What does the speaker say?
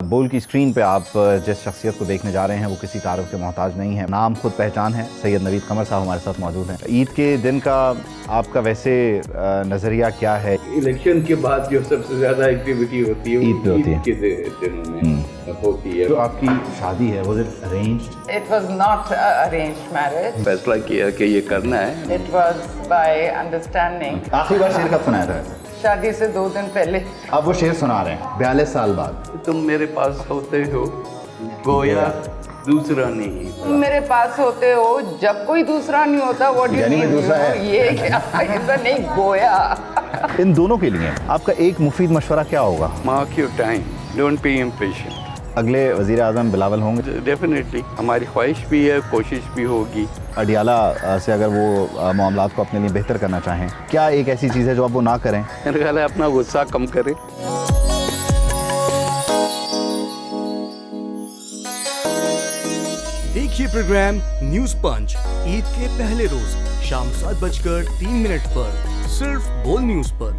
بول کی اسکرین پہ آپ جس شخصیت کو دیکھنے جا رہے ہیں وہ کسی تعارف کے محتاج نہیں ہے، نام خود پہچان ہے۔ سید نوید قمر صاحب ہمارے ساتھ موجود ہیں۔ عید کے دن کا آپ کا ویسے نظریہ کیا ہے؟ الیکشن کے بعد جو سب سے زیادہ ایکٹیویٹی ہوتی ہے وہ عید کے دنوں میں ہوتی ہے۔ جو آپ کی شادی ہے was it arranged؟ It was not arranged marriage. فیصلہ کیا کہ یہ کرنا ہے۔ It was by understanding. آخری بار شعر کب سنایا تھا؟ شادی سے 2 دن پہلے۔ اب وہ شعر سنا رہے ہیں 42 سال بعد۔ تم میرے پاس ہوتے ہو گویا دوسرا نہیں۔ تم میرے پاس ہوتے ہو جب کوئی دوسرا نہیں ہوتا۔ What do you یعنی میں mean? دوسرا ہے۔ یہ کیا ایسا نہیں گویا۔ ان دونوں کے لیے آپ کا ایک مفید مشورہ کیا ہوگا؟ Mark your time, don't be impatient. اگلے وزیر اعظم بلاول ہوں گے؟ ڈیفینیٹلی ہماری خواہش بھی ہے، کوشش بھی ہوگی۔ اڈیالہ سے اگر وہ معاملات کو اپنے لیے بہتر کرنا چاہیں، کیا ایک ایسی چیز ہے جو آپ وہ نہ کریں؟ میرا خیال ہے اپنا غصہ کم کرے۔ دیکھیے پروگرام نیوز پنچ عید کے پہلے روز شام 7:03 پر صرف بول نیوز پر۔